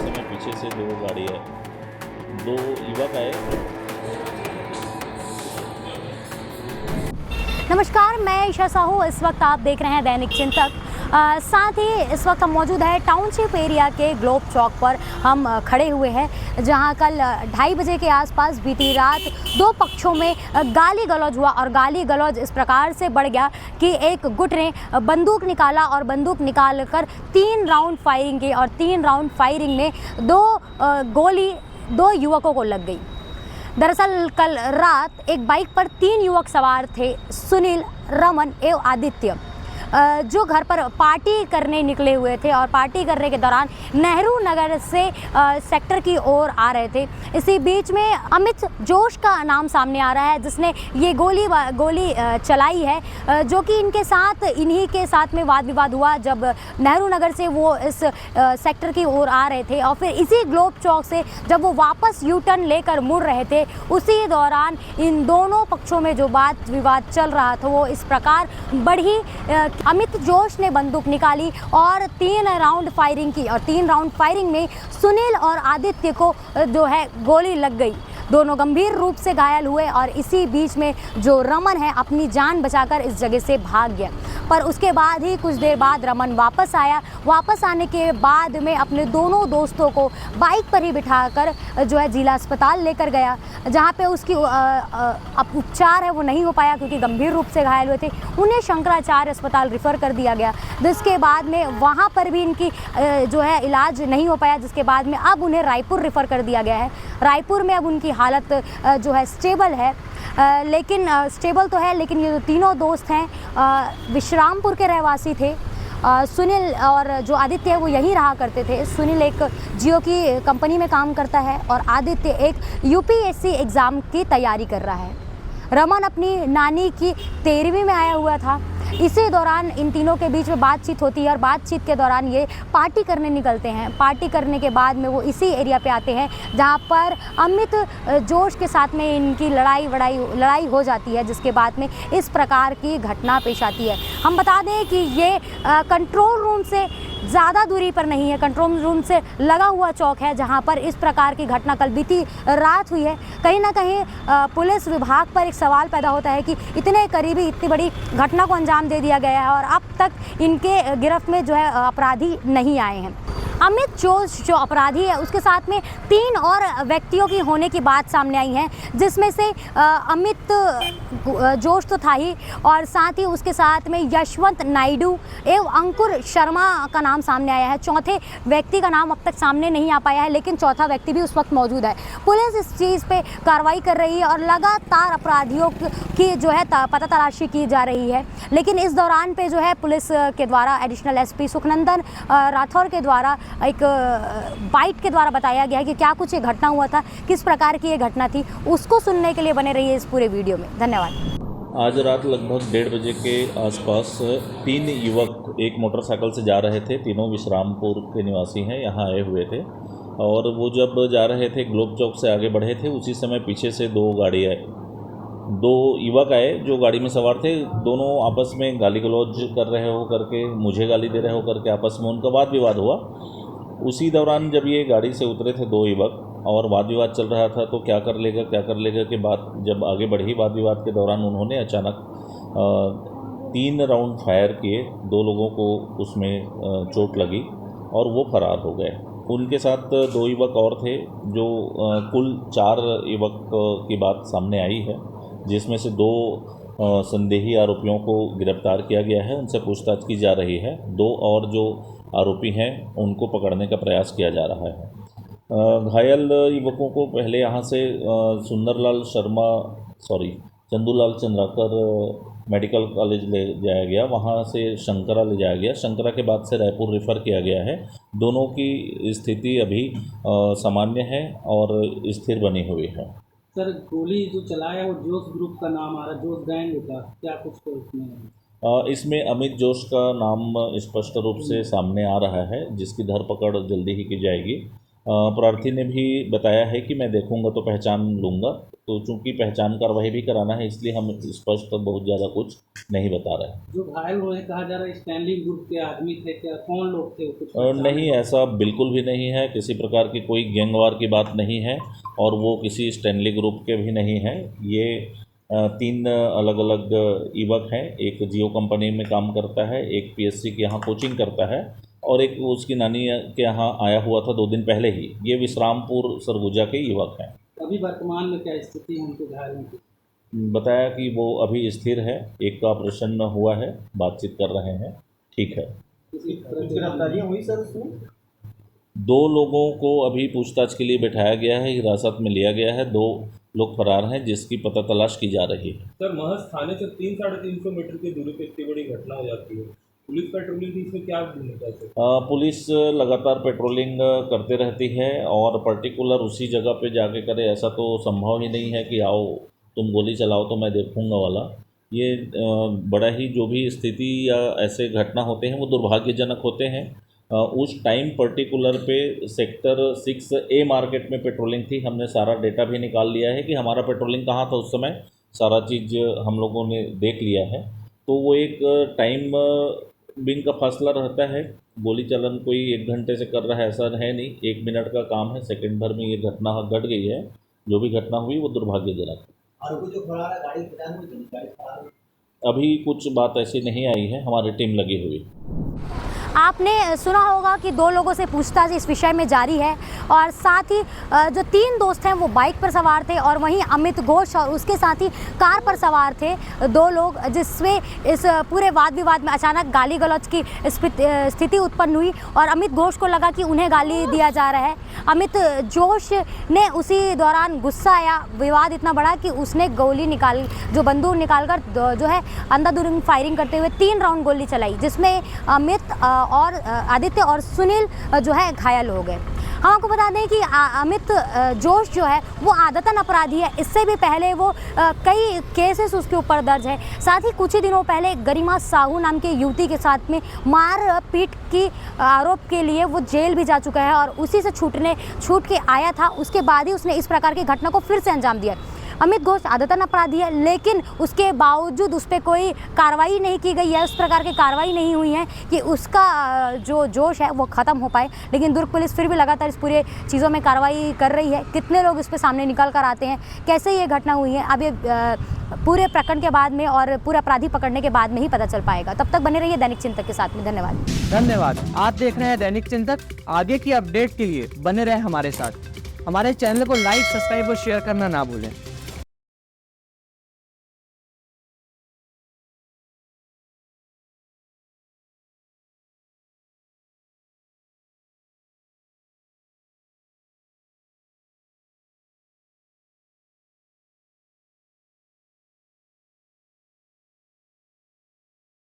समय पीछे से दो युवक आए। नमस्कार, मैं ईशा साहू। इस वक्त आप देख रहे हैं दैनिक चिंतक। साथ ही इस वक्त हम मौजूद है टाउनशिप एरिया के ग्लोब चौक पर हम खड़े हुए हैं, जहां कल 2:30 बजे के आसपास बीती रात दो पक्षों में गाली गलौज हुआ और गाली गलौज इस प्रकार से बढ़ गया कि एक गुट ने बंदूक निकाला और बंदूक निकाल कर 3 राउंड फायरिंग की और 3 राउंड फायरिंग में गोली दो युवकों को लग गई। दरअसल कल रात एक बाइक पर 3 युवक सवार थे, सुनील, रमन एवं आदित्य, जो घर पर पार्टी करने निकले हुए थे और पार्टी करने के दौरान नेहरू नगर से सेक्टर की ओर आ रहे थे। इसी बीच में अमित जोश का नाम सामने आ रहा है, जिसने ये गोली चलाई है, जो कि इन्हीं के साथ में वाद विवाद हुआ जब नेहरू नगर से वो इस सेक्टर की ओर आ रहे थे और फिर इसी ग्लोब चौक से जब वो वापस यू टर्न लेकर मुड़ रहे थे, उसी दौरान इन दोनों पक्षों में जो वाद विवाद चल रहा था वो इस प्रकार बढ़ी। अमित जोश ने बंदूक निकाली और 3 राउंड फायरिंग की और 3 राउंड फायरिंग में सुनील और आदित्य को जो है गोली लग गई। दोनों गंभीर रूप से घायल हुए और इसी बीच में जो रमन है अपनी जान बचाकर इस जगह से भाग गया। पर उसके बाद ही कुछ देर बाद रमन वापस आया। वापस आने के बाद में अपने दोनों दोस्तों को बाइक पर ही बिठाकर जो है जिला अस्पताल लेकर गया, जहां पे उसकी उपचार है वो नहीं हो पाया क्योंकि गंभीर रूप से घायल हुए थे। उन्हें शंकराचार्य अस्पताल रिफ़र कर दिया गया, जिसके बाद में वहां पर भी इनकी जो है इलाज नहीं हो पाया, जिसके बाद में अब उन्हें रायपुर रिफ़र कर दिया गया है। रायपुर में अब उनकी हालत जो है स्टेबल है, लेकिन स्टेबल तो है, लेकिन ये जो तीनों दोस्त हैं विश्रामपुर के रहवासी थे। सुनील और जो आदित्य है वो यहीं रहा करते थे। सुनील एक जियो की कंपनी में काम करता है और आदित्य एक यूपीएससी एग्ज़ाम की तैयारी कर रहा है। रमन अपनी नानी की 13वीं में आया हुआ था। इसी दौरान इन तीनों के बीच में बातचीत होती है और बातचीत के दौरान ये पार्टी करने निकलते हैं। पार्टी करने के बाद में वो इसी एरिया पे आते हैं जहाँ पर अमित जोश के साथ में इनकी लड़ाई हो जाती है, जिसके बाद में इस प्रकार की घटना पेश आती है। हम बता दें कि ये कंट्रोल रूम से ज़्यादा दूरी पर नहीं है, कंट्रोल रूम से लगा हुआ चौक है जहां पर इस प्रकार की घटना कल बीती रात हुई है। कहीं ना कहीं पुलिस विभाग पर एक सवाल पैदा होता है कि इतने करीबी इतनी बड़ी घटना को अंजाम दे दिया गया है और अब तक इनके गिरफ्त में जो है अपराधी नहीं आए हैं। अमित जोश जो अपराधी है उसके साथ में 3 और व्यक्तियों की होने की बात सामने आई है, जिसमें से अमित जोश तो था ही और साथ ही उसके साथ में यशवंत नायडू एवं अंकुर शर्मा का नाम सामने आया है। चौथे व्यक्ति का नाम अब तक सामने नहीं आ पाया है, लेकिन चौथा व्यक्ति भी उस वक्त मौजूद है। पुलिस इस चीज़ पे कार्रवाई कर रही है और लगातार अपराधियों की जो है पता तलाशी की जा रही है। लेकिन इस दौरान पे जो है पुलिस के द्वारा एडिशनल एसपी सुखनंदन राठौर के द्वारा एक बाइट के द्वारा बताया गया है कि क्या कुछ ये घटना हुआ था, किस प्रकार की ये घटना थी, उसको सुनने के लिए बने रहिए इस पूरे वीडियो में। धन्यवाद। आज रात लगभग 1:30 बजे के आसपास 3 युवक एक मोटरसाइकिल से जा रहे थे। तीनों विश्रामपुर के निवासी हैं, यहाँ आए हुए थे और वो जब जा रहे थे ग्लोब चौक से आगे बढ़े थे, उसी समय पीछे से 2 युवक आए जो गाड़ी में सवार थे। दोनों आपस में गाली गलौज कर रहे हो करके, मुझे गाली दे रहे हो करके आपस में उनका वाद विवाद हुआ। उसी दौरान जब ये गाड़ी से उतरे थे 2 युवक और वाद विवाद चल रहा था, तो क्या कर लेगा के बाद जब आगे बढ़ी वाद विवाद के दौरान उन्होंने अचानक 3 राउंड फायर किए। 2 लोगों को उसमें चोट लगी और वो फरार हो गए। उनके साथ 2 युवक और थे, जो कुल 4 युवक की बात सामने आई है, जिसमें से 2 संदेही आरोपियों को गिरफ्तार किया गया है, उनसे पूछताछ की जा रही है। 2 और जो आरोपी हैं उनको पकड़ने का प्रयास किया जा रहा है। घायल युवकों को पहले यहाँ से चंदूलाल चंद्राकर मेडिकल कॉलेज ले जाया गया, वहाँ से शंकरा ले जाया गया, शंकरा के बाद से रायपुर रेफ़र किया गया है। दोनों की स्थिति अभी सामान्य है और स्थिर बनी हुई है। सर, गोली जो चलाया वो जोश ग्रुप का नाम आ रहा, जोश गैंग होता, क्या कुछ तो इसमें? इसमें अमित जोश का नाम स्पष्ट रूप से सामने आ रहा है, जिसकी धरपकड़ जल्दी ही की जाएगी। प्रार्थी ने भी बताया है कि मैं देखूंगा तो पहचान लूँगा। तो चूंकि पहचान कार्रवाई भी कराना है, इसलिए हम स्पष्ट बहुत ज़्यादा कुछ नहीं बता रहे हैं। जो घायल हुए हैं, कहा जा रहा है स्टैनली ग्रुप के आदमी थे, क्या कौन लोग थे? कुछ नहीं, ऐसा बिल्कुल भी नहीं है। किसी प्रकार की कोई गैंगवार की बात नहीं है और वो किसी स्टैनली ग्रुप के भी नहीं हैं। ये 3 अलग अलग युवक हैं। एक जियो कंपनी में काम करता है, एक पीएससी के यहाँ कोचिंग करता है और एक उसकी नानी के यहाँ आया हुआ था 2 दिन पहले ही। ये विश्रामपुर सरगुजा के युवक हैं। अभी वर्तमान में क्या स्थिति है उनके घायलों की? बताया कि वो अभी स्थिर है, एक का ऑपरेशन हुआ है, बातचीत कर रहे हैं, ठीक है। किसी गिरफ्तारियां हुई सर उसमें? 2 लोगों को अभी पूछताछ के लिए बैठाया गया है, हिरासत में लिया गया है। 2 लोग फरार हैं जिसकी पता तलाश की जा रही है। सर, महज थाने से 300-350 मीटर की दूरी पर इतनी बड़ी घटना हो जाती है, पुलिस पेट्रोलिंग की इसमें क्या भूमिका है? पुलिस लगातार पेट्रोलिंग करते रहती है और पर्टिकुलर उसी जगह पे जाके करे ऐसा तो संभव ही नहीं है कि आओ तुम गोली चलाओ तो मैं देखूंगा वाला। ये बड़ा ही जो भी स्थिति या ऐसे घटना होते हैं वो दुर्भाग्यजनक होते हैं। उस टाइम पर्टिकुलर पे सेक्टर 6A मार्केट में पेट्रोलिंग थी। हमने सारा डेटा भी निकाल लिया है कि हमारा पेट्रोलिंग कहाँ था उस समय, सारा चीज़ हम लोगों ने देख लिया है। तो वो एक टाइम बिंग का फासला रहता है। गोली चलन कोई 1 घंटे से कर रहा है ऐसा है नहीं, 1 मिनट का काम है। सेकंड भर में ये घटना घट गई है। जो भी घटना हुई वो दुर्भाग्यजनक है। और जो फरार है गाड़ी पहचान हुई तो गाड़ी फरार? अभी कुछ बात ऐसी नहीं आई है, हमारी टीम लगी हुई। आपने सुना होगा कि 2 लोगों से पूछताछ इस विषय में जारी है और साथ ही जो 3 दोस्त हैं वो बाइक पर सवार थे और वहीं अमित घोष और उसके साथ ही कार पर सवार थे 2 लोग, जिसमें इस पूरे वाद विवाद में अचानक गाली गलौज की स्थिति उत्पन्न हुई और अमित घोष को लगा कि उन्हें गाली दिया जा रहा है। अमित घोष ने उसी दौरान गुस्सा आया, विवाद इतना बड़ा कि उसने जो बंदूक निकाल कर जो है अंधाधुंध फायरिंग करते हुए 3 राउंड गोली चलाई, जिसमें अमित और आदित्य और सुनील जो है घायल हो गए। हम आपको बता दें कि अमित जोश जो है वो आदतन अपराधी है। इससे भी पहले वो कई केसेस उसके ऊपर दर्ज है। साथ ही कुछ ही दिनों पहले गरिमा साहू नाम के युवती के साथ में मार पीट की आरोप के लिए वो जेल भी जा चुका है और उसी से छूट के आया था। उसके बाद ही उसने इस प्रकार की घटना को फिर से अंजाम दिया। अमित घोष आदतन अपराधी है, लेकिन उसके बावजूद उस पर कोई कार्रवाई नहीं की गई है, उस प्रकार की कार्रवाई नहीं हुई है कि उसका जो जोश है वो ख़त्म हो पाए। लेकिन दुर्ग पुलिस फिर भी लगातार इस पूरे चीज़ों में कार्रवाई कर रही है। कितने लोग इस पर सामने निकल कर आते हैं, कैसे ये घटना हुई है, अब ये पूरे प्रकरण के बाद में और पूरे अपराधी पकड़ने के बाद में ही पता चल पाएगा। तब तक बने रहिए दैनिक चिंतक के साथ में। धन्यवाद। आप देख रहे हैं दैनिक चिंतक। आगे की अपडेट के लिए बने रहें हमारे साथ। हमारे चैनल को लाइक, सब्सक्राइब और शेयर करना ना भूलें।